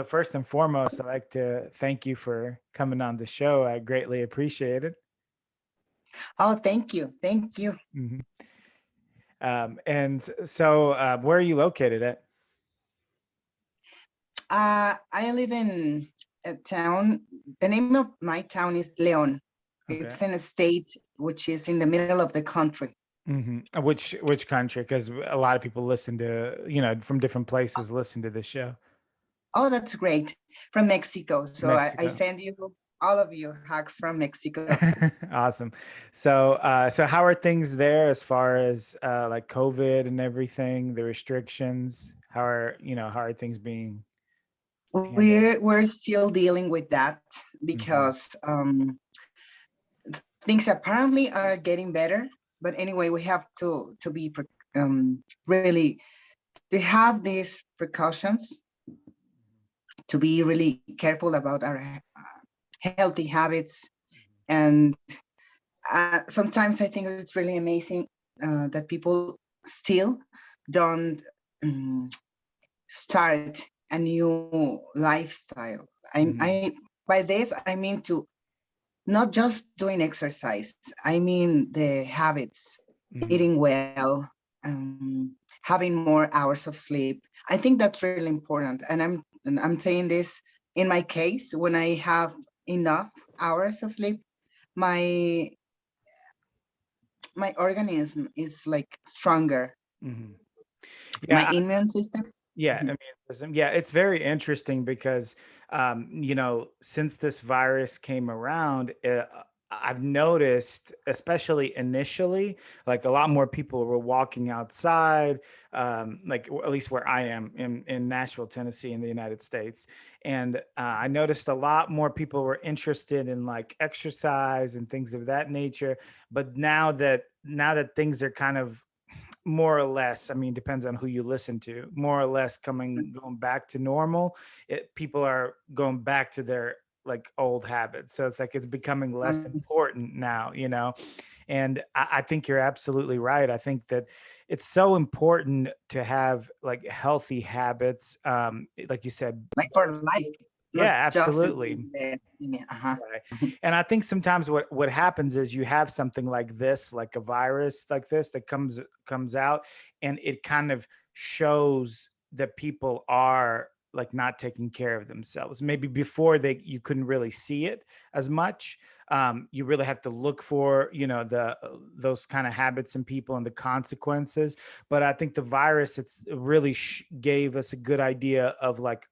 first and foremost, I'd like to thank you for coming on the show. I greatly appreciate it. Oh, thank you. Thank you. Hmm. And so, where are you located at? I live in a town. The name of my town is Leon. It's Okay. in a state which is in the middle of the country. Hmm. Which country? Because a lot of people listen to, from different places listen to this show. Oh, that's great. From Mexico. So I Mexico. send you all of you hugs from Mexico. Awesome. So how are things there as far as like COVID and everything, the restrictions? How are things being handled? We're still dealing with that Hmm. because things apparently are getting better. But anyway, we have to be really to have these precautions, to be really careful about our healthy habits. And sometimes I think it's really amazing that people still don't um, start a new lifestyle. Hmm. By this I mean to not just doing exercise. I mean the habits, Hmm. eating well, having more hours of sleep. I think that's really important, and I'm saying this in my case. When I have enough hours of sleep, my my organism is like stronger. Hmm. My Yeah, immune system. yeah, Mhm. I mean, yeah, it's very interesting because, since this virus came around, I've noticed, especially initially, like a lot more people were walking outside, at least where I am in Nashville, Tennessee, in the United States. And I noticed a lot more people were interested in like exercise and things of that nature. But now that things are kind of more or less, I mean, depends on who you listen to, more or less going back to normal, people are going back to their like old habits. So it's like it's becoming less Mm. important now. And I think you're absolutely right. I think that it's so important to have like healthy habits, like you said. Like for life, Yeah, not just in absolutely. the yeah, uh-huh. Right. And I think sometimes what happens is you have something like this, like a virus like this that comes out, and it kind of shows that people are like not taking care of themselves. Maybe before they you couldn't really see it as much. You really have to look for, the those kind of habits in people and the consequences. But I think the virus it's it really gave us a good idea of like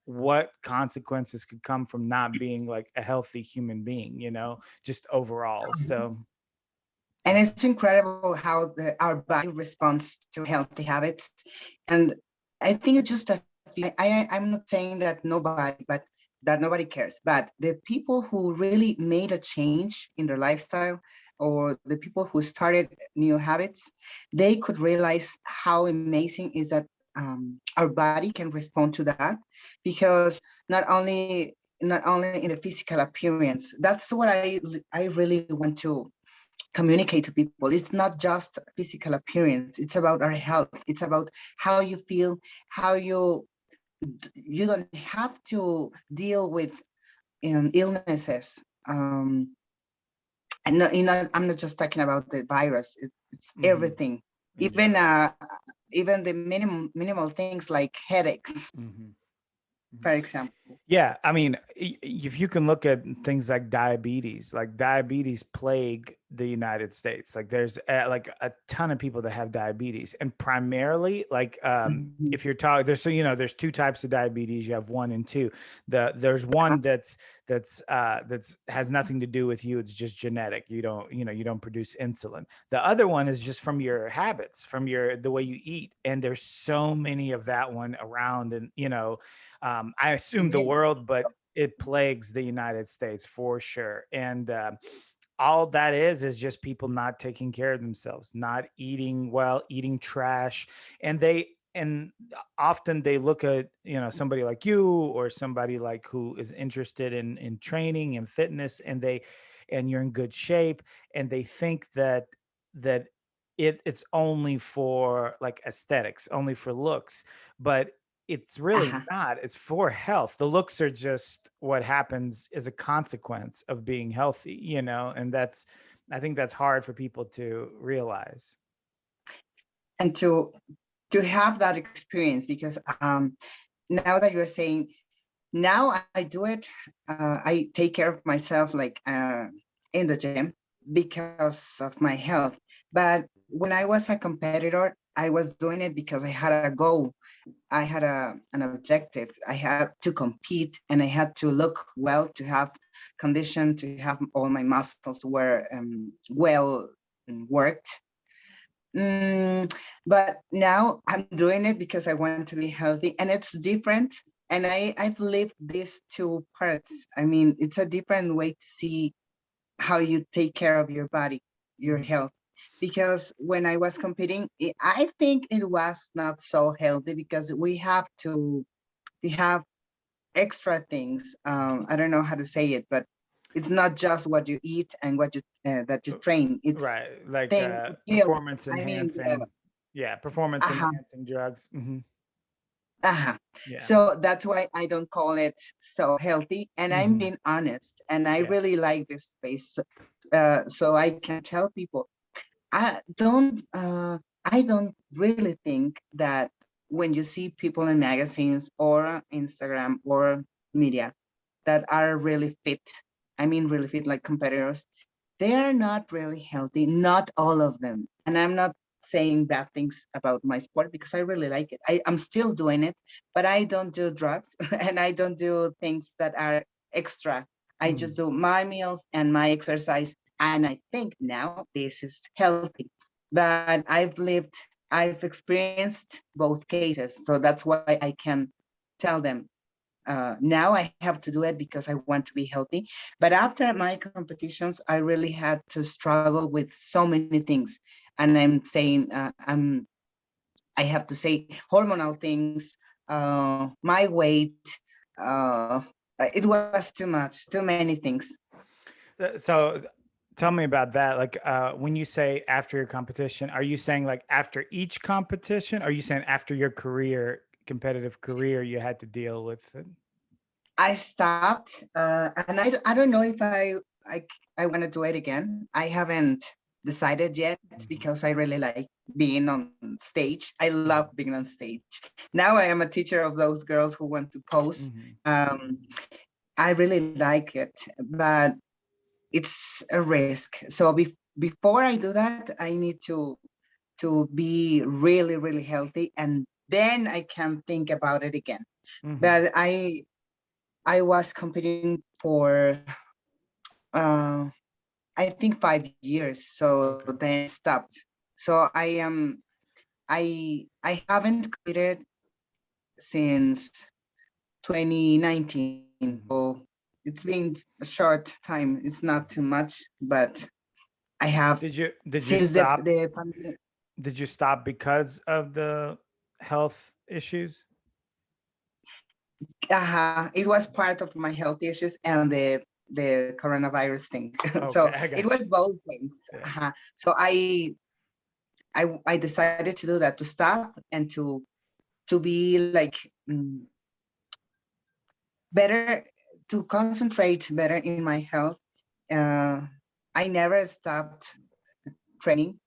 what consequences could come from not being like a healthy human being, just overall. So, And it's incredible how our body responds to healthy habits. And I think it's just a few. I'm not saying that nobody cares, but the people who really made a change in their lifestyle, or the people who started new habits, they could realize how amazing is that our body can respond to that, because not only in the physical appearance. That's what I really want to communicate to people. It's not just physical appearance. It's about our health. It's about how you feel, how you don't have to deal with illnesses. I'm not just talking about the virus. It's hmm, everything. in Even general. even the minimal things like headaches, Hmm. for example. Yeah, I mean, if you can look at things like diabetes plague the United States. Like there's like a ton of people that have diabetes, and primarily like Mhm. if you're talking, there's two types of diabetes. You have one and two. There's Uh-huh. one that's has nothing to do with you. It's just genetic. You don't produce insulin. The other one is just from your habits, from the way you eat, and there's so many of that one around, and I assume the Yes. world, but it plagues the United States for sure. And all that is just people not taking care of themselves, not eating well, eating trash, and often they look at somebody like you or somebody like who is interested in training and fitness, and you're in good shape, and they think that it's only for like aesthetics, only for looks, but it's really Uh-huh. not. It's for health. The looks are just what happens as a consequence of being healthy, and I think that's hard for people to realize. And to have that experience, because now that you're saying, now I do it, I take care of myself, like in the gym, because of my health. But when I was a competitor, I was doing it because I had a goal. I had an objective. I had to compete, and I had to look well, to have condition, to have all my muscles were well worked. But now I'm doing it because I want to be healthy, and it's different. And I've lived these two parts. I mean, it's a different way to see how you take care of your body, your Mhm. health. Because when I was competing, I think it was not so healthy, because we have extra things. I don't know how to say it, but it's not just what you eat and what you that you train. It's Right, like things, pills. performance I mean, enhancing. Yeah, performance uh-huh, enhancing drugs. uh-huh. Yeah, So that's why I don't call it so healthy. And I'm hmm being honest. And I yeah. really like this space. So I can tell people, I don't really think that when you see people in magazines or Instagram or media that are really fit, I mean really fit, like competitors, they are not really healthy, not all of them. And I'm not saying bad things about my sport, because I really like it. I'm still doing it, but I don't do drugs and I don't do things that are extra. I hmm just do my meals and my exercise. And I think now this is healthy. But I've experienced both cases. So that's why I can tell them, now I have to do it because I want to be healthy. But after my competitions, I really had to struggle with so many things. And I'm saying, I have to say hormonal things, my weight, uh, it was too much, too many things. So tell me about that. Like when you say after your competition, are you saying like after each competition? Are you saying after your career, competitive career, you had to deal with it? I stopped, and I don't know if I want to do it again. I haven't decided yet, hmm because I really like being on stage. I love hmm being on stage. Now I am a teacher of those girls who want to pose. hmm I really like it, but it's a risk. So before I do that, I need to be really, really healthy, and then I can think about it again. hmm But I was competing for uh, I think 5 years. So Okay. then I stopped. So I haven't competed since 2019. hmm So it's been a short time. It's not too much, but I have, Did you since stop? the pandemic. Did you stop because of the health issues? It was part of my health issues and the coronavirus thing. So Okay, I it got was both things. you. So I decided to do that, to stop and to be like, better, to concentrate better in my health. Uh, I never stopped training.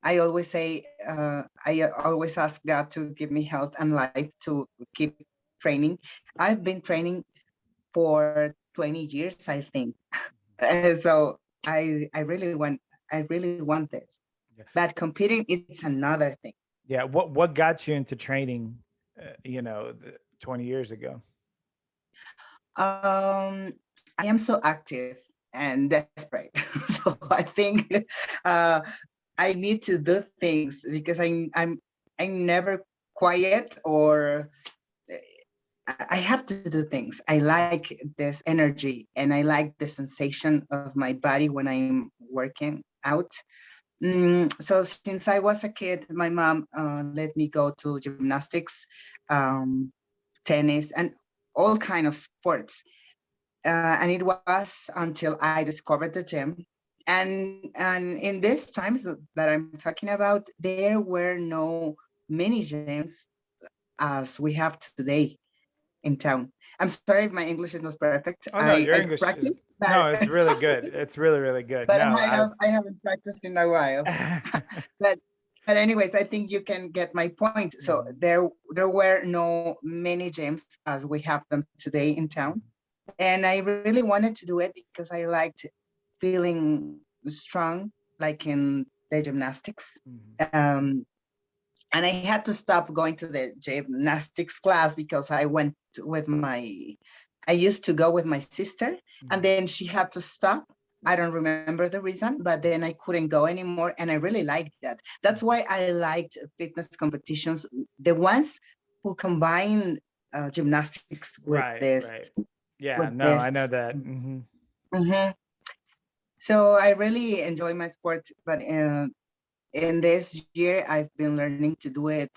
I always say, I always ask God to give me health and life to keep training. I've been training for 20 years, I think. So I really want this. Yeah. But competing, it's another thing. Yeah. What got you into training? 20 years ago. Um, I am so active and desperate. So I think, uh, I need to do things, because I'm never quiet, or I have to do things. I like this energy, and I like the sensation of my body when I'm working out. So since I was a kid, my mom let me go to gymnastics, um, tennis, and all kind of sports. And it was until I discovered the gym. And in these times that I'm talking about, there were no mini gyms as we have today in town. I'm sorry if my English is not perfect. Oh no, your I English is practice, but no, it's really good. It's really, really good. but No, I haven't practiced in a while. But anyways, I think you can get my point. So Mhm, there were no many gyms as we have them today in town, and I really wanted to do it because I liked feeling strong, like in the gymnastics. mhm, Um, and I had to stop going to the gymnastics class because I went with I used to go with my sister, and mhm. then she had to stop. I don't remember the reason, but then I couldn't go anymore, and I really liked that. That's why I liked fitness competitions, the ones who combine gymnastics Right, right. Yeah, with no, this. I know that. Hmm. Mhm. So I really enjoy my sport, but in this year I've been learning to do it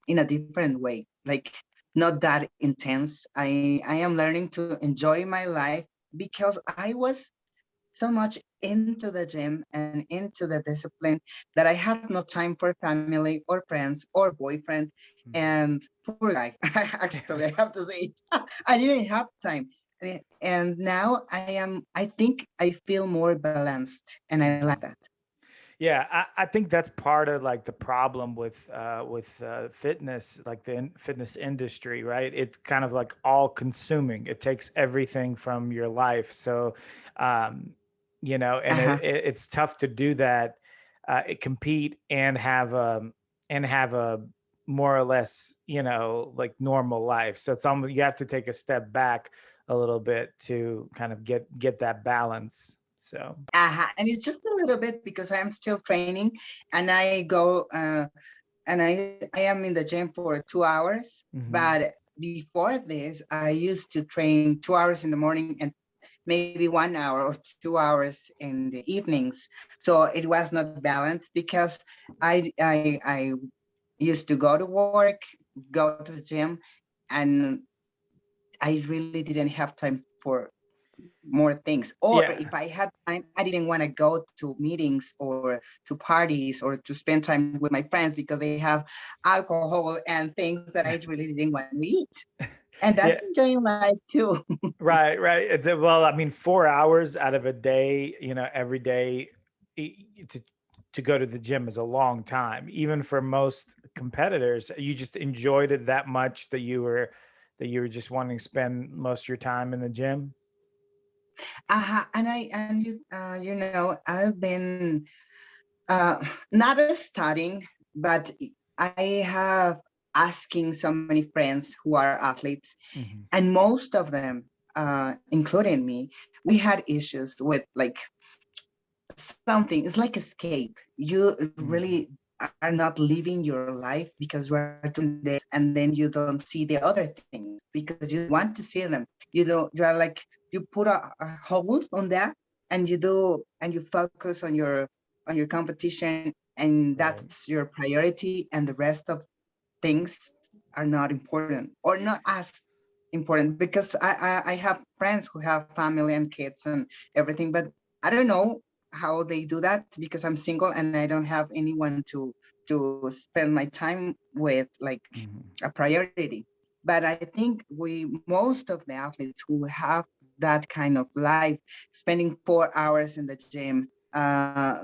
in a different way, like not that intense. I am learning to enjoy my life because I was so much into the gym and into the discipline that I have no time for family or friends or boyfriend. And poor guy, actually, I have to say, I didn't have time. And now I think I feel more balanced, and I like Hmm. that. Yeah, I think that's part of like the problem with fitness, like the fitness industry, right? It's kind of like all consuming. It takes everything from your life. So, um, and Uh-huh. it's tough to do that, compete and have a more or less, like normal life. So it's almost you have to take a step back a little bit to kind of get that balance. So. And it's just a little bit because I'm still training, and I go and I am in the gym for 2 hours. Mhm. But before this, I used to train 2 hours in the morning and maybe 1 hour or 2 hours in the evenings. So it was not balanced because I used to go to work, go to the gym, and I really didn't have time for more things. Or Yeah. if I had time, I didn't want to go to meetings or to parties or to spend time with my friends because they have alcohol and things that I really didn't want to eat. And that's Yeah. enjoying life too. Right, right. Well, I mean, 4 hours out of a day, every day to go to the gym is a long time. Even for most competitors, you just enjoyed it that much that you were just wanting to spend most of your time in the gym. And you know, I've been uh, not as studying, but I have asking so many friends who are athletes, Hmm. and most of them, including me, we had issues with like something. It's like escape. You Hmm. really are not living your life because you are doing this, and then you don't see the other things because you don't want to see them. You are like, you put a hold on that, and you focus on your competition, and Right. that's your priority, and the rest of things are not important or not as important, because I have friends who have family and kids and everything, but I don't know how they do that because I'm single and I don't have anyone to spend my time with, like Hmm. a priority. But I think most of the athletes who have that kind of life, spending 4 hours in the gym,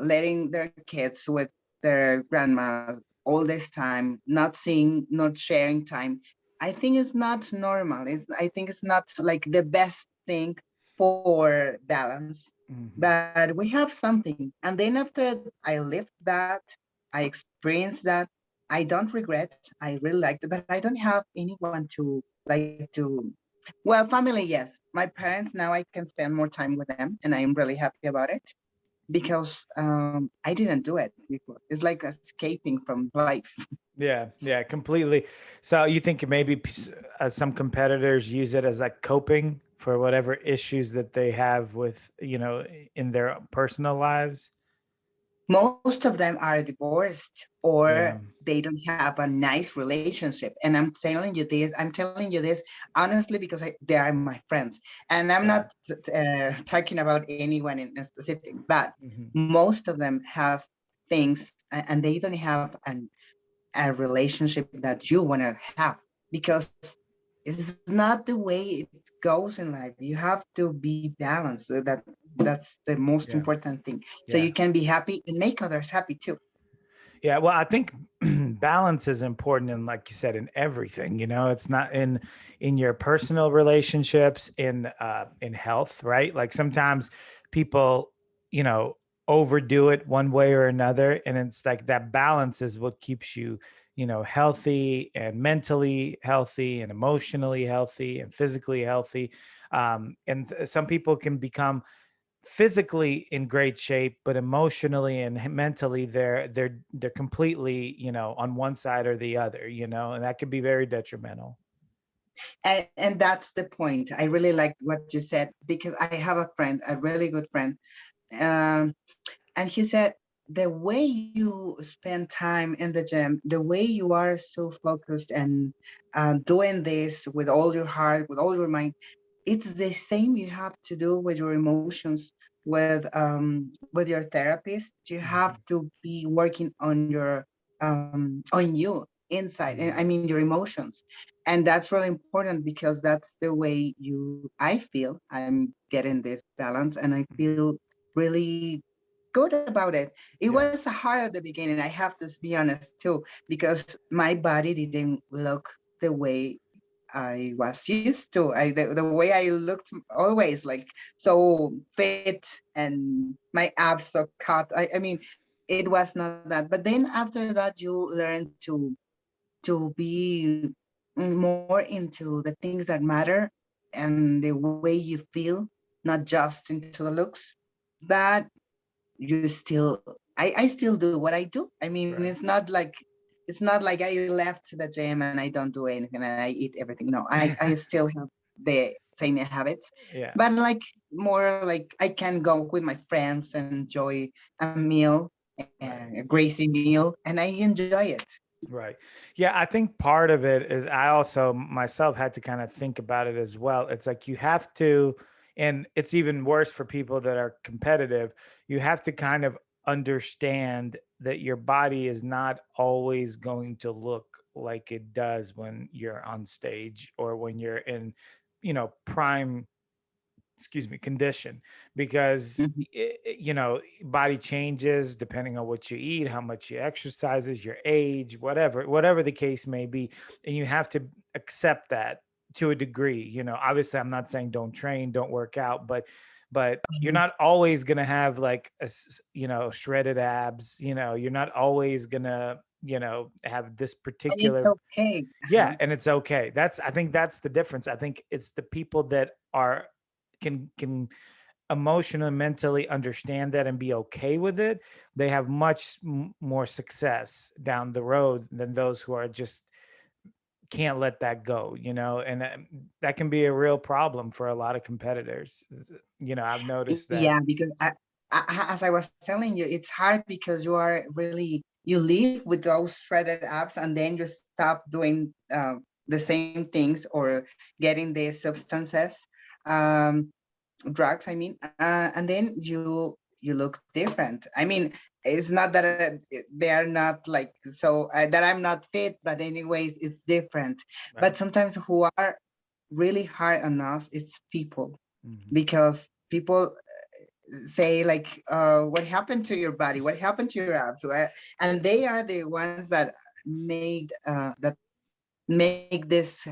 letting their kids with their grandmas all this time, not seeing, not sharing time, I think it's not normal. I think it's not like the best thing for balance. Hmm. But we have something. And then after I lived that, I experienced that, I don't regret. I really liked it, but I don't have anyone to like to. Well, family, yes. My parents, now I can spend more time with them, and I am really happy about it because I didn't do it before. It's like escaping from life. Yeah, yeah, completely. So you think maybe some competitors use it as like coping for whatever issues that they have with, in their personal lives? Most of them are divorced or Yeah. they don't have a nice relationship. And I'm telling you this honestly because they are my friends. And I'm Yeah. not talking about anyone in specific, but Hmm. most of them have things and they don't have a relationship that you want to have, because it's not the way it goes in life. You have to be balanced. That's the most Yeah. important thing, so Yeah. you can be happy and make others happy too. Yeah, well, I think balance is important in, like you said, in everything. You know, it's not in your personal relationships, in health, right? Like sometimes people, you know, overdo it one way or another, and it's like that balance is what keeps you, you know, healthy and mentally healthy and emotionally healthy and physically healthy. Some people can become physically in great shape, but emotionally and mentally they're completely, you know, on one side or the other, you know, and that could be very detrimental. And that's the point. I really like what you said, because I have a friend, a really good friend, um, and he said the way you spend time in the gym, the way you are so focused and doing this with all your heart, with all your mind, it's the same you have to do with your emotions, with your therapist. You have Mhm. to be working on you inside, and I Mhm. mean your emotions. And that's really important, because that's the way I feel I'm getting this balance, and I Mhm. feel really good about it. It Yeah. was hard at the beginning, I have to be honest too, because my body didn't look the way I was used to. The way I looked always, like, so fit, and my abs so cut. I mean, it was not that. But then after that, you learn to be more into the things that matter, and the way you feel, not just into the looks. That you still, I still do what I do. I mean, Right. it's not like I left the gym and I don't do anything and I eat everything. No, I still have the same habits, Yeah. but like more like I can go with my friends and enjoy a meal, a Right. greasy meal, and I enjoy it. Right. Yeah, I think part of it is I also myself had to kind of think about it as well. It's like you have to, and it's even worse for people that are competitive. You have to kind of understand that your body is not always going to look like it does when you're on stage or when you're in, you know, prime, excuse me, condition, because Mhm. you know, body changes depending on what you eat, how much you exercises, your age, whatever the case may be, and you have to accept that to a degree. You know, obviously I'm not saying don't train, don't work out, but you're not always going to have like you know, shredded abs, you know, you're not always going to, you know, have this And it's particular. okay. Yeah, and it's okay. That's, I think that's the difference. I think it's the people that are can emotionally and mentally understand that and be okay with it. They have much more success down the road than those who are just can't let that go, you know, and that can be a real problem for a lot of competitors. You know, I've noticed that. Yeah, because as I was telling you, it's hard because you are really, you live with those shredded abs, and then you stop doing the same things, or getting the substances, um, drugs. I mean, and then you look different. I mean, it's not that they are not like, so that I'm not fit, but anyways, it's different. Right. But sometimes who are really hard on us, it's people, Hmm. because people say like, what happened to your body, what happened to your abs? And they are the ones that make this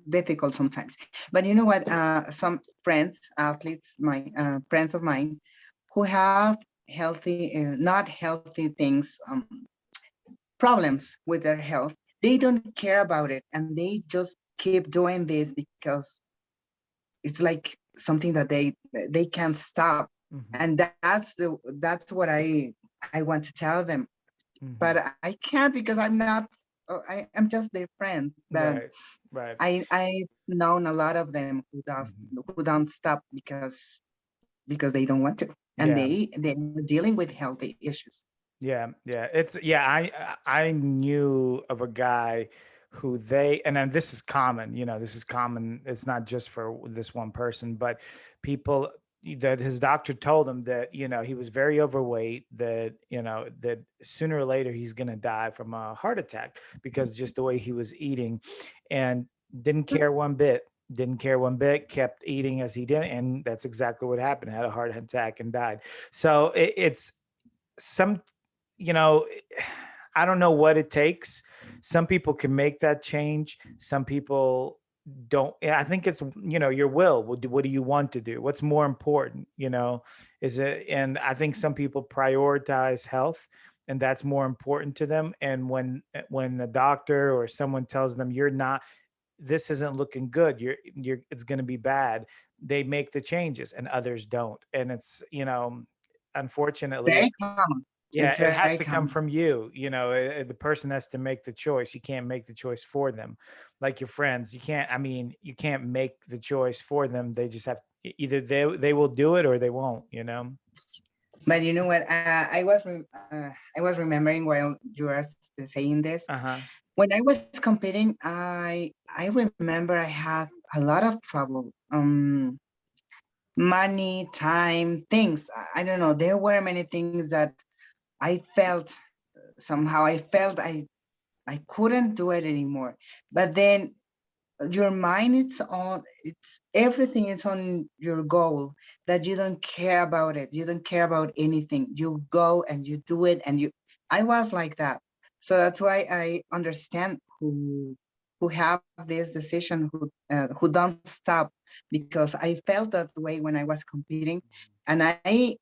difficult sometimes. But you know what, some friends, athletes, my friends of mine, who have healthy, not healthy things, problems with their health, they don't care about it, and they just keep doing this because it's like something that they can't stop. Hmm. And that's what I want to tell them. But Hmm. I can't, because I'm not, I'm just their friends. That Right. Right. I've known a lot of them Hmm. who don't stop because they don't want to, and Yeah. they're dealing with healthy issues. Yeah, yeah. It's yeah, I knew of a guy who they, and then this is common, you know, this is common. It's not just for this one person, but people that his doctor told him that, he was very overweight, that, that sooner or later he's going to die from a heart attack because just the way he was eating, and didn't care one bit. Didn't care one bit, kept eating as he did, and that's exactly what happened. Had a heart attack and died. So it's some, you know, I don't know what it takes. Some people can make that change. Some people don't. Yeah, I think it's, your will. What do you want to do? What's more important? Is it? And I think some people prioritize health, and that's more important to them. And when the doctor or someone tells them you're not, this isn't looking good, it's going to be bad, they make the changes, and others don't. And it's, unfortunately, Very common. yeah, It's it very has to come common. from you. The person has to make the choice. You can't make the choice for them. Like your friends, you can't make the choice for them. They just have, either they will do it or they won't. But you know what? I was remembering while you are saying this. Uh-huh. When I was competing, I remember I had a lot of trouble. Money, time, things. I don't know. There were many things that I felt somehow. I felt I couldn't do it anymore. But then your mind, it's everything is on your goal, that you don't care about it, you don't care about anything, you go and you do it. And I was like that. So that's why I understand who have this decision, who don't stop, because I felt that way when I was competing. And I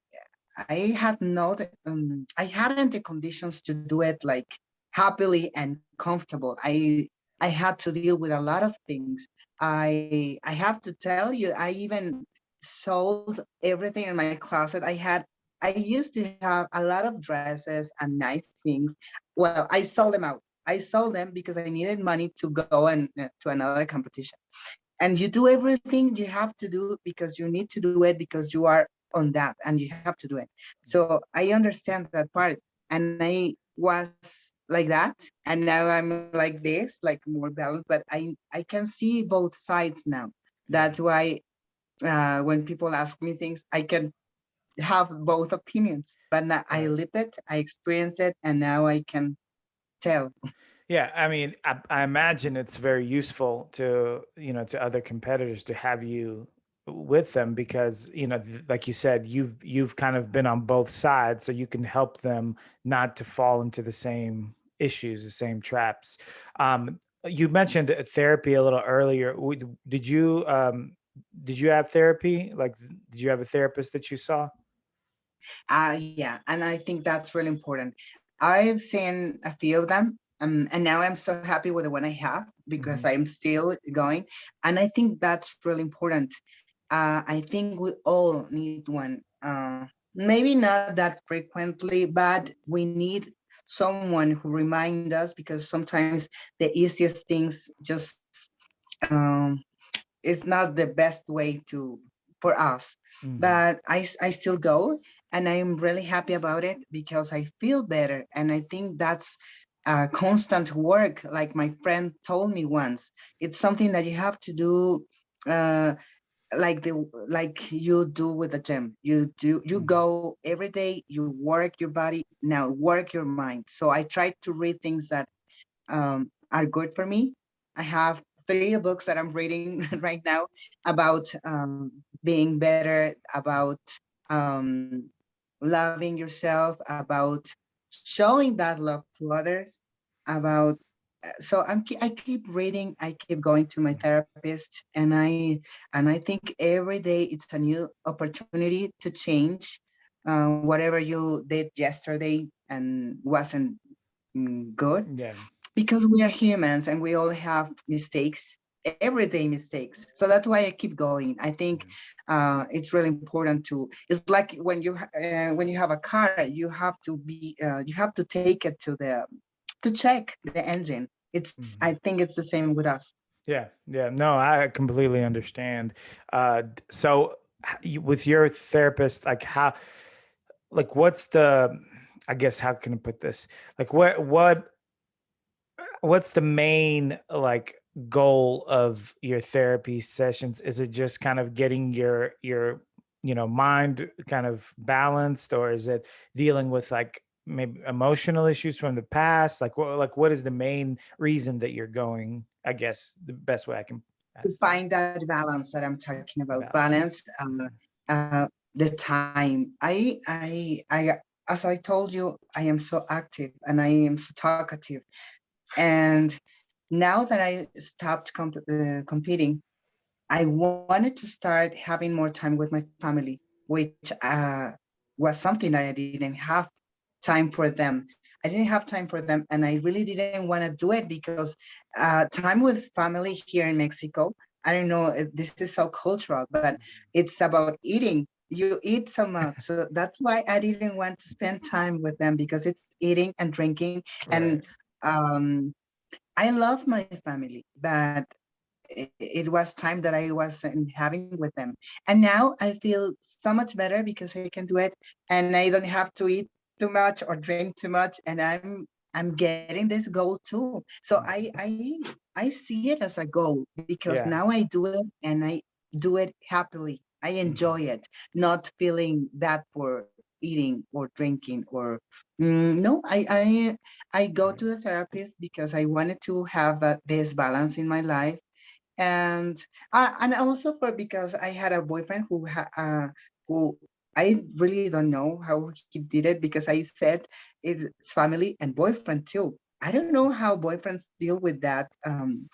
had not, I hadn't the conditions to do it like happily and comfortable. I had to deal with a lot of things. I have to tell you, I even sold everything in my closet. I used to have a lot of dresses and nice things. Well, I sold them out. I sold them because I needed money to go and to another competition. And you do everything you have to do because you need to do it, because you are on that and you have to do it. So I understand that part. And I was like that, and now I'm like this, like more balanced. But I can see both sides now. Yeah. That's why when people ask me things, I can have both opinions. But now I Right. lived it, I experienced it, and now I can tell. Yeah, I mean, I imagine it's very useful to, to other competitors to have you with them because, like you said, you've kind of been on both sides, so you can help them not to fall into the same issues, the same traps. You mentioned therapy a little earlier. Did you have therapy? Like, did you have a therapist that you saw? Yeah, and I think that's really important. I've seen a few of them, and now I'm so happy with the one I have because Hmm. I'm still going. And I think that's really important. I think we all need one. Maybe not that frequently, but we need someone who remind us, because sometimes the easiest things just um, it's not the best way to for us. Hmm. But I still go, and I'm really happy about it because I feel better. And I think that's constant work, like my friend told me once. It's something that you have to do, uh, like you do with the gym. You Hmm. go every day, you work your body, now work your mind. So I try to read things that are good for me. I have three books that I'm reading right now about being better, about um, loving yourself, about showing that love to others, about so I keep reading, I keep going to my therapist, and I think every day it's a new opportunity to change whatever you did yesterday and wasn't good, Yeah. because we are humans and we all have mistakes, everyday mistakes. So that's why I keep going. I think it's really important to, it's like when you have a car, you have to take it to check the engine. It's I Hmm. think it's the same with us. Yeah, yeah. No, I completely understand. So with your therapist, like what's I guess, how can I put this? Like, what's the main, like, goal of your therapy sessions? Is it just kind of getting your mind kind of balanced, or is it dealing with like maybe emotional issues from the past? What is the main reason that you're going? I guess the best way I can To ask that. find that balance that I'm talking about, balance, Balance. the time. As I told you, I am so active and I am so talkative. And now that I stopped competing, I wanted to start having more time with my family, which was something that I didn't have time for them. I didn't have time for them, and I really didn't want to do it because time with family here in Mexico, I don't know, this is so cultural, but it's about eating. You eat so much. So that's why I didn't want to spend time with them, because it's eating and drinking. And Right. um, I love my family, but it was time that I wasn't having with them. And now I feel so much better because I can do it, and I don't have to eat too much or drink too much. And I'm getting this goal too. So I see it as a goal, because Yeah. now I do it and I do it happily. I Mhm. enjoy it, not feeling bad for eating or drinking or no. I go Right. to the therapist because I wanted to have this balance in my life. And also for because I had a boyfriend who I really don't know how he did it, because I said it's family and boyfriend too. I don't know how boyfriends deal with that,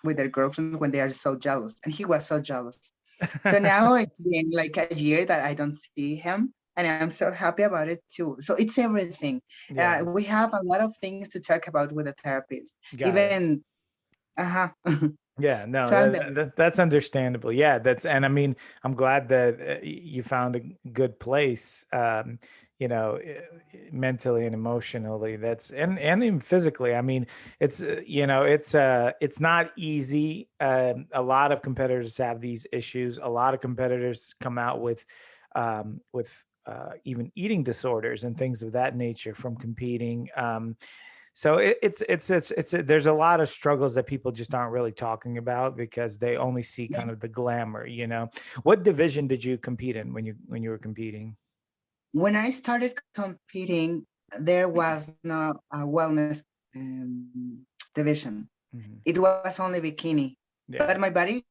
with their girlfriends when they are so jealous, and he was so jealous. So now it's been like a year that I don't see him, and I'm so happy about it too. So it's everything. Yeah. We have a lot of things to talk about with a therapist. Got it. Even uh-huh. Yeah, no, So I'm better. that's understandable. Yeah, and I mean, I'm glad that you found a good place, mentally and emotionally. That's and even physically. I mean, it's not easy. A lot of competitors have these issues. A lot of competitors come out with even eating disorders and things of that nature from competing. So there's a lot of struggles that people just aren't really talking about because they only see kind of the glamour. What division did you compete in when you were competing? When I started competing, there was no wellness division. Hmm. It was only bikini. But my Yeah. body,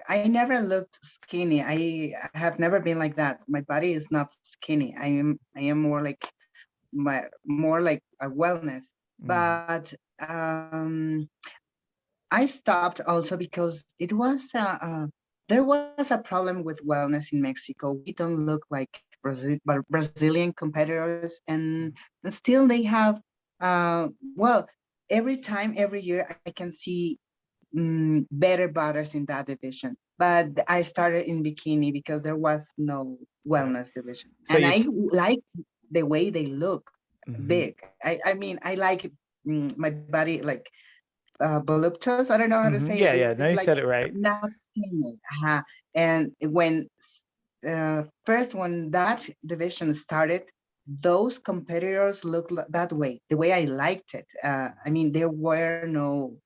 I never looked skinny. I have never been like that. My body is not skinny. I am more like a wellness. Hmm. But I stopped also because there was a problem with wellness in Mexico. We don't look like Brazilian competitors, and still they have well, every time, every year I can see better batters in that division. But I started in bikini because there was no Right. wellness division, So and you. I liked the way they look Hmm. big. I mean, I like my body like voluptuous. I don't know how to say it. Yeah, It's yeah. like No, you said it right. not skinny. And when that division started, those competitors looked that way, the way I liked it. I mean, there were no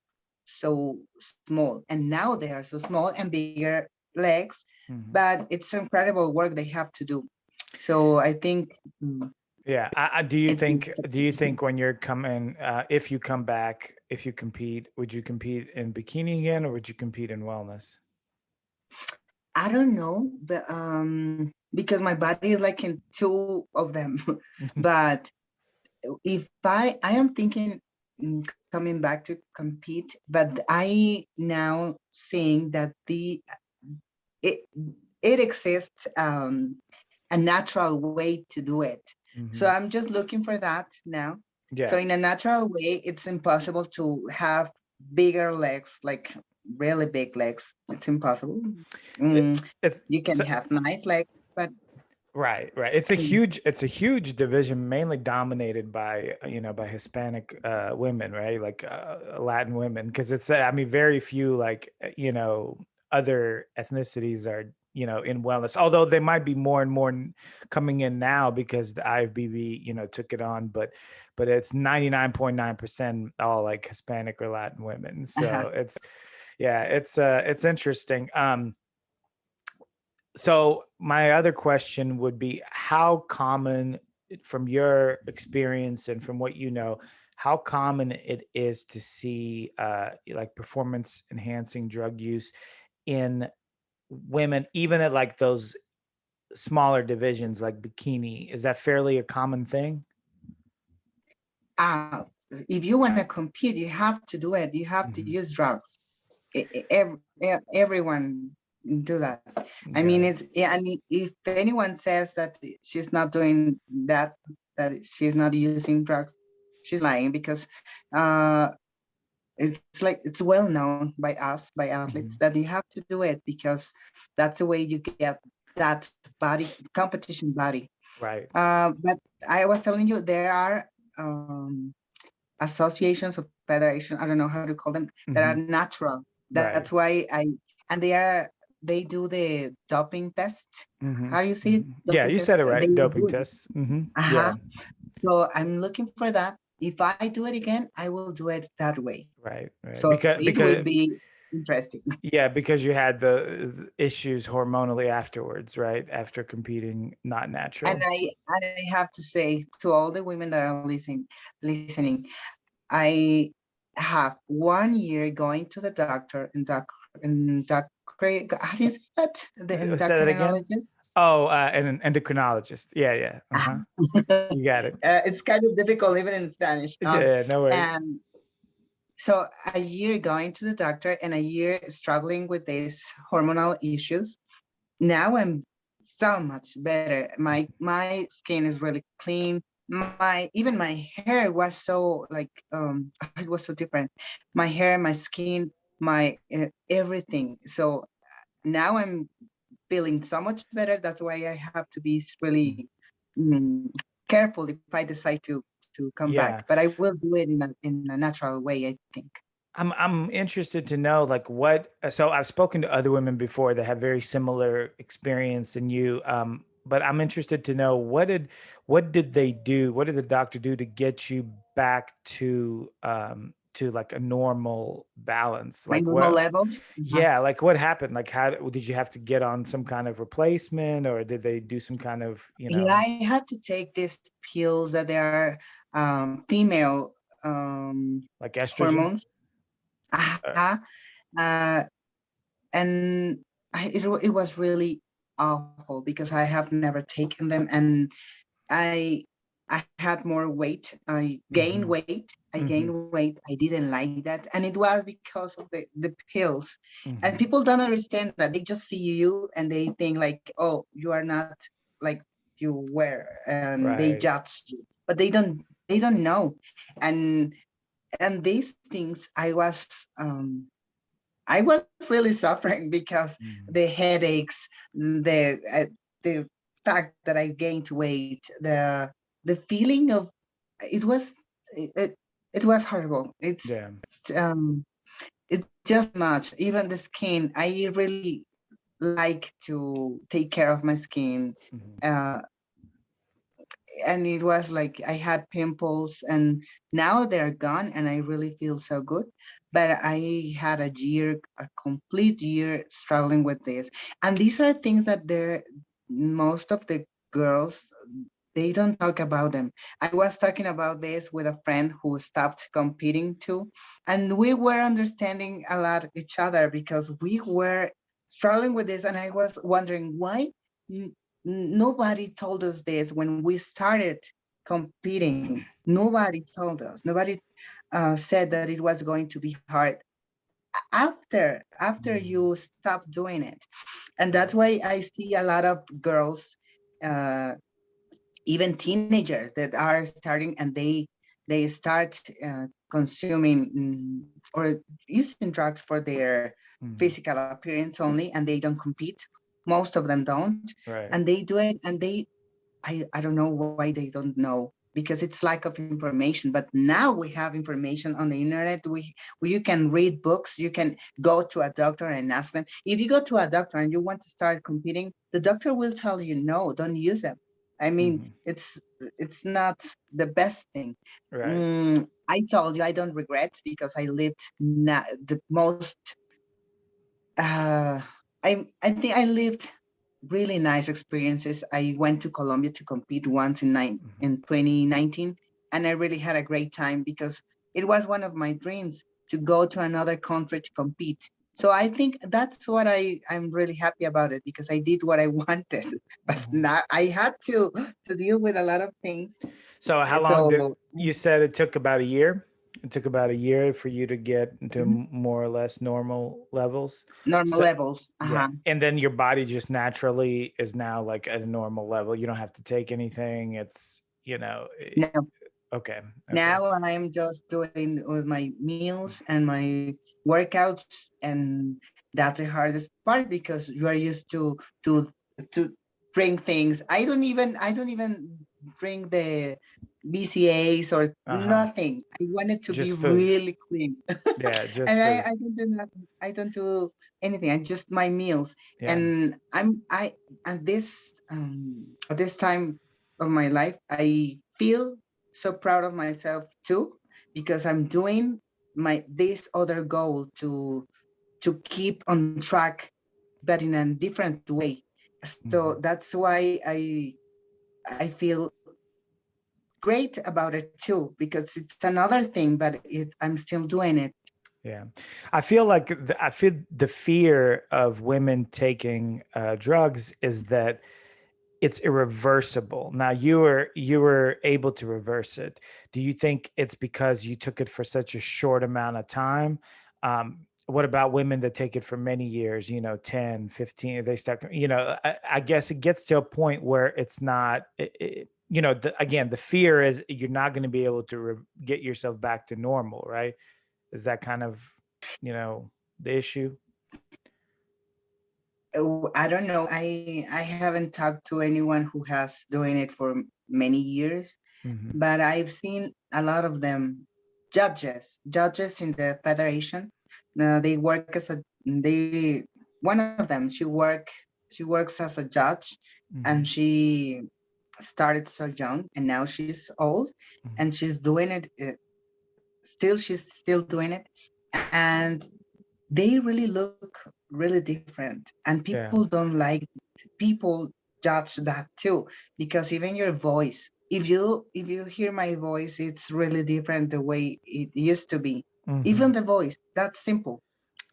so small, and now they are so small and bigger legs, Hmm. but it's incredible work they have to do. So I think Yeah. Do you it's think? Do you think when you're coming, if you come back, if you compete, would you compete in bikini again, or would you compete in wellness? I don't know, but because my body is like in two of them. But if I am thinking coming back to compete, but I now seeing that it it exists a natural way to do it. So Hmm. I'm just looking for that now. So Yeah. in a natural way, it's impossible to have bigger legs, like really big legs. It's impossible. It, Mm, it's you can have nice legs, but Right, right. It's a huge division, mainly dominated by Hispanic women, right? Like Latin women, because I mean, very few other ethnicities are in wellness. Although they might be more and more coming in now because the IFBB took it on, but it's 99.9% all like Hispanic or Latin women. uh-huh. So yeah, it's interesting. So my other question would be, how common, from your experience and from what you know, how common it is to see like performance enhancing drug use in women, even at like those smaller divisions like Bikini? Is that fairly a common thing? Uh, if you want to compete, you have to do it. You have to Hmm. use drugs. Everyone do that. I mean, Got it. it's yeah, and if anyone says that she's not doing that, that she's not using drugs, she's lying because uh, it's like it's well known by us, by athletes, Hmm. that you have to do it because that's the way you get that body, competition body. Right. But I was telling you there are associations of federation, I don't know how to call them, that are Hmm. natural. That's Right. why and they do the doping test. Hmm. How do you say it? Hmm. Yeah, Doping you said test. it They right. Doping do it. tests. Hmm. Yeah. Uh-huh. So I'm looking for that. If I do it again, I will do it that way. Right. Right. So it will Because be interesting. yeah, because you had the issues hormonally afterwards, right? After competing, not And natural. I have to say to all the women that are listening, I have 1 year going to the doctor and how do you say that? The Say that again. endocrinologist. Oh, and an endocrinologist. Yeah, yeah. Uh huh. You got it. It's kind of difficult even in Spanish. Yeah, yeah, no worries. And so a year going to the doctor and a year struggling with these hormonal issues. Now I'm so much better. My skin is really clean. My even my hair was so like it was so different. My hair, my skin, my everything. So now I'm feeling so much better. That's why I have to be really mm, careful if I decide to come back. Yeah. But I will do it in a natural way, I think. I'm interested to know like what, so I've spoken to other women before that have very similar experience than you, but I'm interested to know what did they do, what did the doctor do to get you back to like a normal balance, My like normal what, levels. yeah, like what happened, like how did you have to get on some kind of replacement, or did they do some kind of, you Yeah, know, I had to take these pills that they are female like estrogen? hormones. Uh, Uh-huh. Uh, and it was really awful because I have never taken them, and I I had more weight. I gained mhm, weight. I gained mhm, weight. I didn't like that, and it was because of the pills. And mhm. people don't understand that. They just see you and they think like, oh, you are not like you were, and they Right. judge you, but they don't know. And and these things, I was really suffering because the Mhm, headaches, the fact that I gained weight, the feeling of it was it, it was horrible. yeah. It's just much. Even the skin, I really like to take care of my skin. Mhm, Uh, and it was like I had pimples and now they're gone and I really feel so good. But I had a complete year struggling with this. And these are things that most of the girls, they don't talk about them. I was talking about this with a friend who stopped competing too, and we were understanding a lot each other because we were struggling with this, and I was wondering why nobody told us this when we started competing. Nobody told us. Nobody said that it was going to be hard after mhm. you stop doing it. And that's Right. why I see a lot of girls, uh, even teenagers, that are starting and they start consuming or using drugs for their Mhm. physical appearance only, and they don't compete. Most of them don't, Right. and they do it, and I don't know why they don't know, because it's lack of information. But now we have information on the internet. We You can read books, you can go to a doctor and ask them. If you go to a doctor and you want to start competing, the doctor will tell you no, don't use them. I mean, Mhm. it's not the best thing. Right. I told you I don't regret because I lived the most uh I think I lived really nice experiences. I went to Colombia to compete once in 2019, and I really had a great time because it was one of my dreams to go to another country to compete. So I think that's what I'm really happy about it, because I did what I wanted, but Mhm. now I had to deal with a lot of things. So how long did So you said it took about a year? It took about a year for you to get to mhm, more or less normal levels. normal So levels. yeah, Uh-huh. and then your body just naturally is now like at a normal level. You don't have to take anything. It's, No, okay, okay. now I'm just doing with my meals and my workouts, and that's the hardest part because you are used to to drink things. I don't even drink the BCAs or Uh-huh. nothing. I want it to be Just food. really clean. Yeah, just And food. I don't do nothing. I don't do anything. I just my meals. Yeah. And I at this time of my life, I feel so proud of myself too, because I'm doing my this other goal to keep on track, but in a different way. So Mhm. that's why I feel great about it too, because it's another thing, but I'm still doing it. Yeah, I feel like I feel the fear of women taking drugs is that it's irreversible. Now you were able to reverse it. Do you think it's because you took it for such a short amount of time? What about women that take it for many years, 10, 15, they start, I guess it gets to a point where it's not, again, the fear is you're not going to be able to get yourself back to normal, right? Is that kind of, you know, the issue? Oh, I don't know. I haven't talked to anyone who has doing it for many years, Hmm. but I've seen a lot of them, judges in the federation. They work as a they one of them, she works as a judge, and Hmm. she started so young, and now she's old, and she's doing it, she's still doing it, and they really look really different, and people Yeah. don't like people judge that too, because even your voice, if you hear my voice, it's really different the way it used to be. Hmm. Even the voice, that's simple.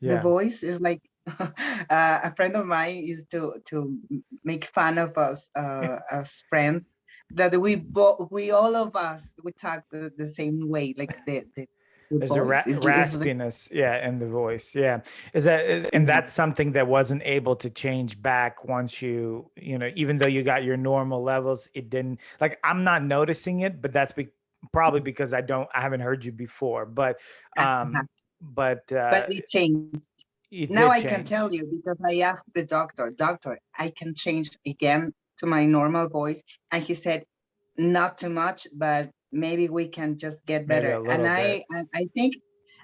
The Yeah. voice is like a friend of mine used to make fun of us as friends, that we all of us we talk the same way, like the There's a voice is like, raspiness, yeah, in the voice. Yeah. Is that, and yeah. that's something that wasn't able to change back once even though you got your normal levels, it didn't, like, I'm not noticing it, but that's probably because I haven't heard you before, um, but, But it changed. it Now did I can tell change. you, because I asked the doctor, I can change again to my normal voice. And he said, not too much, but maybe we can just get Maybe better. a little bit. And I think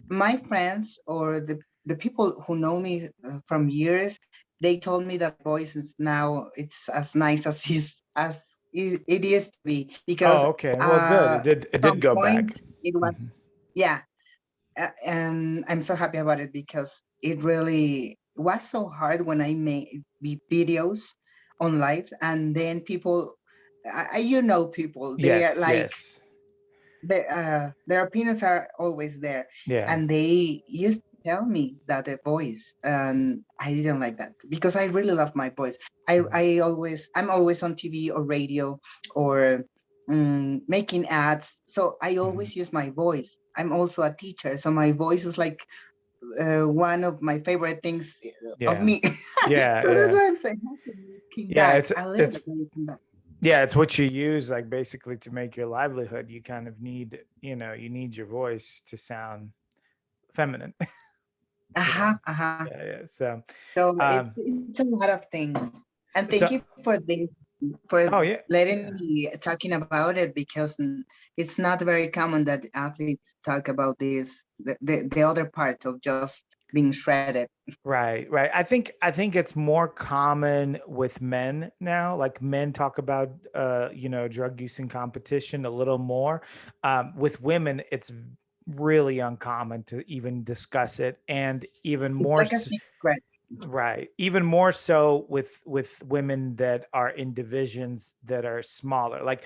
my friends or the people who know me from years, they told me that voice is now it's as nice as it used to be, because Oh, okay. Well, good. uh, It did some go back. point it Hmm. was, yeah, and I'm so happy about it, because it really was so hard when I made videos on live, and then people, people, they are Yes, like, yes. their opinions are always there, Yeah. and they used to tell me that the voice, and I didn't like that, because I really love my voice. Mhm. I'm always on TV or radio, or making ads, so I Mhm. always use my voice. I'm also a teacher, so my voice is like one of my favorite things of Yeah. me. Yeah, So that's yeah. why I'm saying I came Yeah, back a little bit when it came back. yeah, it's what you use like basically to make your livelihood. You kind of need, you need your voice to sound feminine, you know. Uh-huh, uh-huh. Yeah, yeah. So, So um it's a lot of things. And thank so you for this, for oh yeah. letting Yeah. me talking about it, because it's not very common that athletes talk about this, the other part of just being shredded. Right, right. I think it's more common with men now. Like men talk about drug use in competition a little more. With women, it's really uncommon to even discuss it, and even It's more like a secret. right, even more so with women that are in divisions that are smaller. Like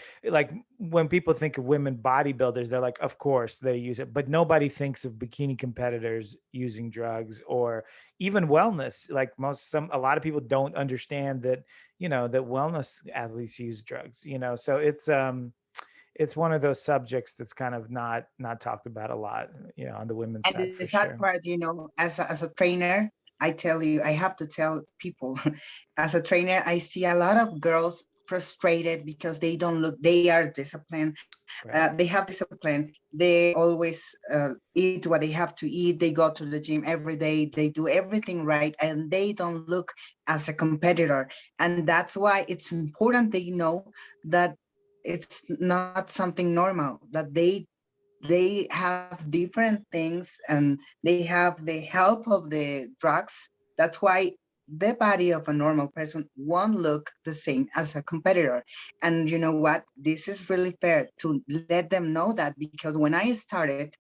when people think of women bodybuilders, they're like, of course they use it, but nobody thinks of bikini competitors using drugs, or even wellness. Like a lot of people don't understand that, that wellness athletes use drugs. So it's one of those subjects that's kind of not talked about a lot, on the women's And side the for sad sure. part, as a trainer, I tell you, I have to tell people, as a trainer, I see a lot of girls frustrated because they don't look, they are disciplined. Right. They have discipline. They always eat what they have to eat. They go to the gym every day. They do everything right, and they don't look as a competitor. And that's why it's important they know that it's not something normal, that they have different things and they have the help of the drugs. That's why the body of a normal person won't look the same as a competitor. And you know what? This is really fair to let them know that, because when I started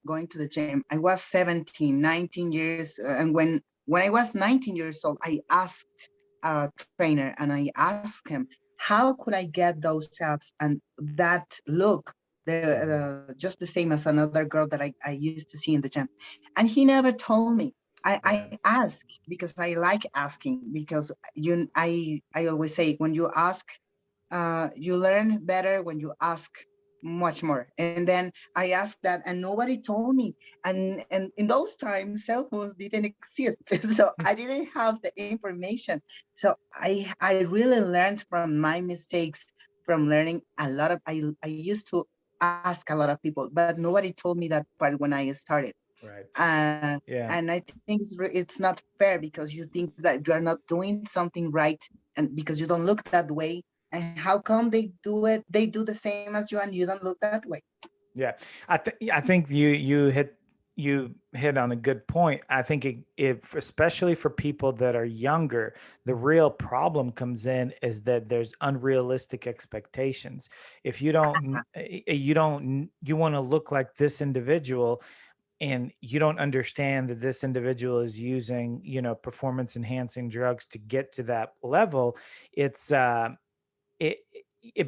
going to the gym, I was 17, 19 years. And when I was 19 years old, I asked a trainer and I asked him, how could I get those abs and that look Mhm. just the same as another girl that I used to see in the gym? And he never told me. I Right. ask because I like asking, because I always say, when you ask, you learn better when you ask much more. And then I asked that and nobody told me. And in those times cell phones didn't exist, so I didn't have the information. So I really learned from my mistakes, from learning a lot of, I used to ask a lot of people, but nobody told me that part when I started. Right. uh, Yeah. and I think it's not fair, because you think that you are not doing something right, and because you don't look that way. And how come they do the same as you and you don't look that way? Yeah, I think you hit on a good point. I think especially for people that are younger, the real problem comes in is that there's unrealistic expectations. If you want to look like this individual, and you don't understand that this individual is using, performance enhancing drugs to get to that level, it's it it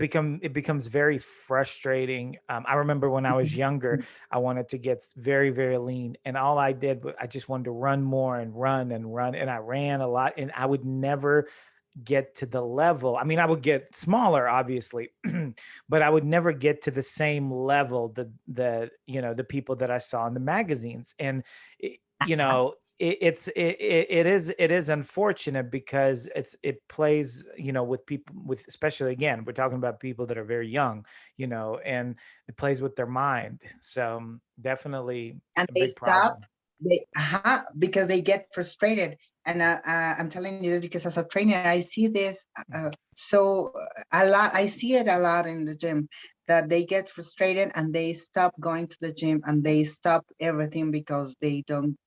becomes very frustrating. I remember when I was younger, I wanted to get very very lean, and all I did was I just wanted to run more and run and run, and I ran a lot, and I would never get to the level. I mean, I would get smaller, obviously, but I would never get to the same level that the people that I saw in the magazines. And it is unfortunate because it plays, with people, with, especially, again, we're talking about people that are very young, and it plays with their mind. So definitely And a they big stop. problem. Because they get frustrated. And I'm telling you this because as a trainer I see this so a lot. I see it a lot in the gym, that they get frustrated and they stop going to the gym and they stop everything because they don't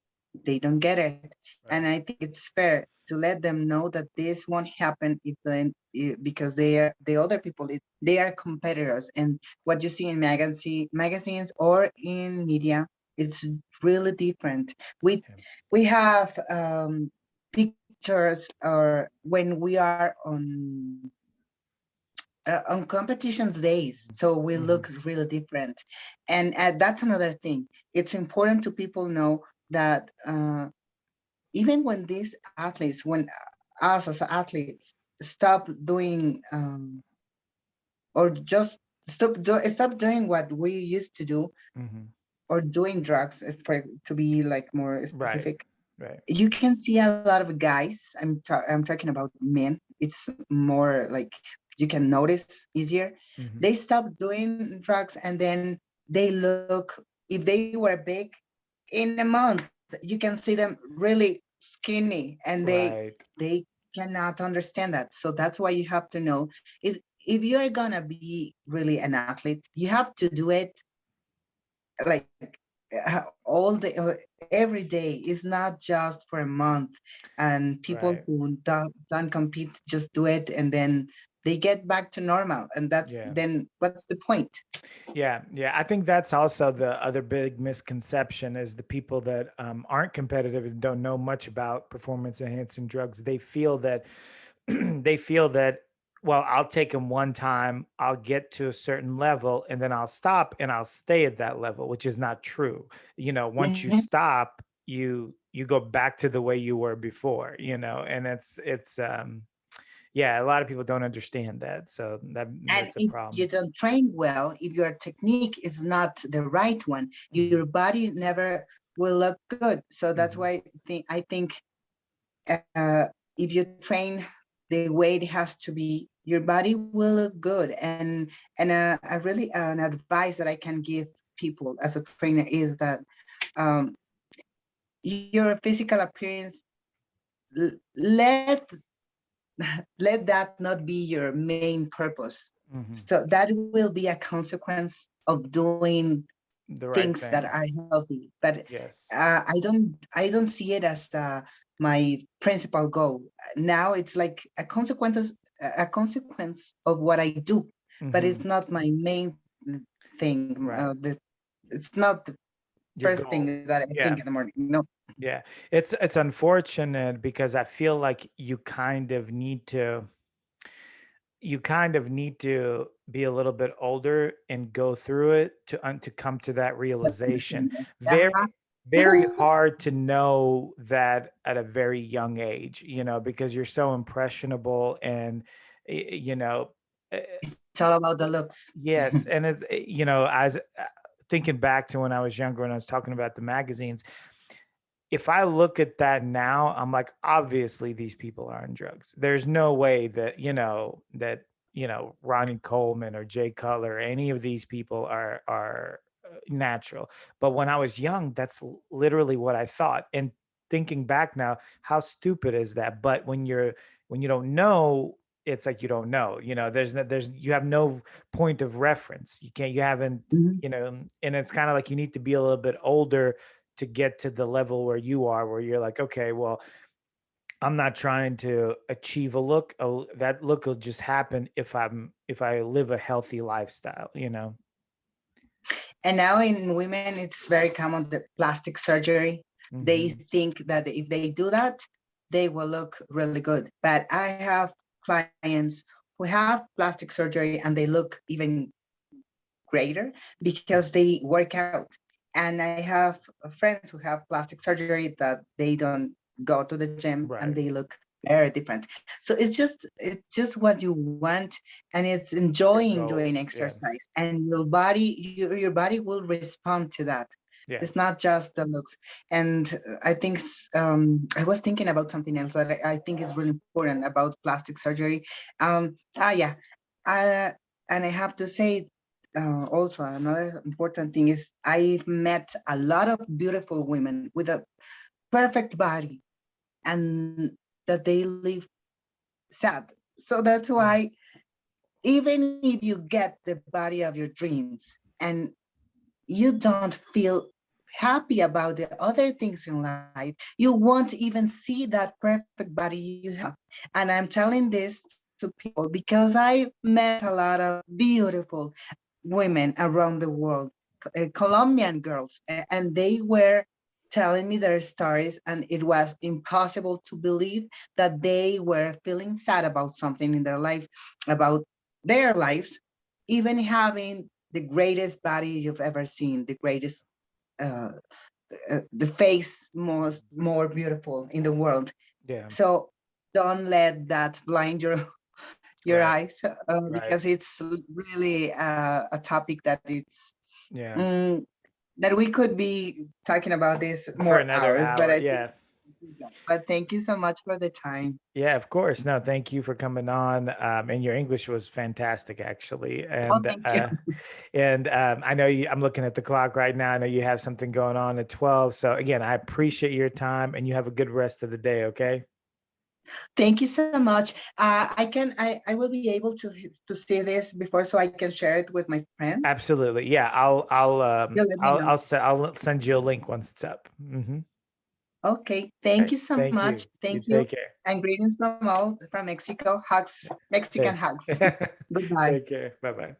get it. And Right. I think it's fair to let them know that this won't happen because the other people, they are competitors. And what you see in magazines or in media, it's really different. we Yeah. we have pictures, or when we are on competitions days, so we Hmm. look really different. And that's another thing. It's important to people know that even when these athletes, when us as athletes stop doing or just stop doing what we used to do, Hmm. or doing drugs, to be like more Right. specific, Right. you can see a lot of guys. I'm talking about men. It's more like you can notice easier. Hmm. They stop doing drugs, and then they look. If they were big, in a month you can see them really skinny, and Right. they cannot understand that. So that's why you have to know, if you're gonna be really an athlete, you have to do it like all the every day. Is not just for a month. And people Right. who don't compete just do it, and then they get back to normal, and that's Yeah. then what's the point? Yeah, yeah. I think that's also the other big misconception is the people that aren't competitive and don't know much about performance enhancing drugs. They feel that they feel that, well, I'll take them one time, I'll get to a certain level, and then I'll stop and I'll stay at that level, which is not true. Once you Mhm. stop, you go back to the way you were before. And it's yeah, a lot of people don't understand that, so And that's a if you problem. don't train well, if your technique is not the right one, your Mhm. body never will look good. So that's Mhm. why I think if you train the way it has to be, your body will look good. And a really an advice that I can give people as a trainer is that um, your physical appearance, let let that not be your main purpose. Mhm. So that will be a consequence of doing The right things that thing. are healthy. But Yes. I don't see it as my principal goal. Now it's like a consequence of what I do, but it's Mhm. not my main thing. Right. It's not the Your first goal. thing that I think Yeah. in the morning. No. Yeah. It's unfortunate because I feel like you kind of need to be a little bit older and go through it to come to that realization. Uh-huh. Very hard to know that at a very young age, because you're so impressionable and you know eh, It's all about the looks. yes, and it's as thinking back to when I was younger and I was talking about the magazines, if I look at that now, I'm like, obviously these people are on drugs. There's no way that Ronnie Coleman or Jay Cutler or any of these people are natural. But when I was young, that's literally what I thought. And thinking back now, how stupid is that? But when you don't know, it's like you don't know. There's you have no point of reference. You haven't, Mhm. and it's kind of like you need to be a little bit older to get to the level where you are, where you're like, okay, well, I'm not trying to achieve a look. That look will just happen if I live a healthy lifestyle. And now in women, it's very common the plastic surgery. They Hmm. think that if they do that, they will look really good. But I have clients who have plastic surgery and they look even greater because they work out. And I have friends who have plastic surgery that they don't go to the gym and Right. they look very different. So it's just what you want, and it's Your enjoying doing goals. Yeah. exercise, and your body will respond to that. Yeah. It's not just the looks. And I think I was thinking about something else that I think is really important about plastic surgery. Yeah, uh, and I have to say also another important thing is I've met a lot of beautiful women with a perfect body and that they live sad. So that's Mm. why even if you get the body of your dreams and you don't feel happy about the other things in life, you won't even see that perfect body you have. And I'm telling this to people because I met a lot of beautiful women around the world, Colombian girls, and they were telling me their stories, and it was impossible to believe that they were feeling sad about something in their life, about their lives, even having the greatest body you've ever seen, the greatest, uh, the face most more beautiful in the world. Yeah. So don't let that blind your Right. eyes, Right. because it's really a topic that it's Yeah. mm, that we could be talking about this For more another hours, but hour. I think, Yeah. but thank you so much for the time. Yeah, of course. No, thank you for coming on. And your English was fantastic, actually. Oh, And thank you. I know you. I'm looking at the clock right now. I know you have something going on at 12. So again, I appreciate your time, and you have a good rest of the day. Okay. Thank you so much. I will be able to see this before so I can share it with my friends. Absolutely. Yeah. I'll You'll let me know. I'll send you a link once it's up. Hmm. Okay. Thank Okay. you so Thank much. you. You Thank you. take care. And greetings from all from Mexico. Hugs, Mexican Take, hugs. Goodbye. take care. Bye bye.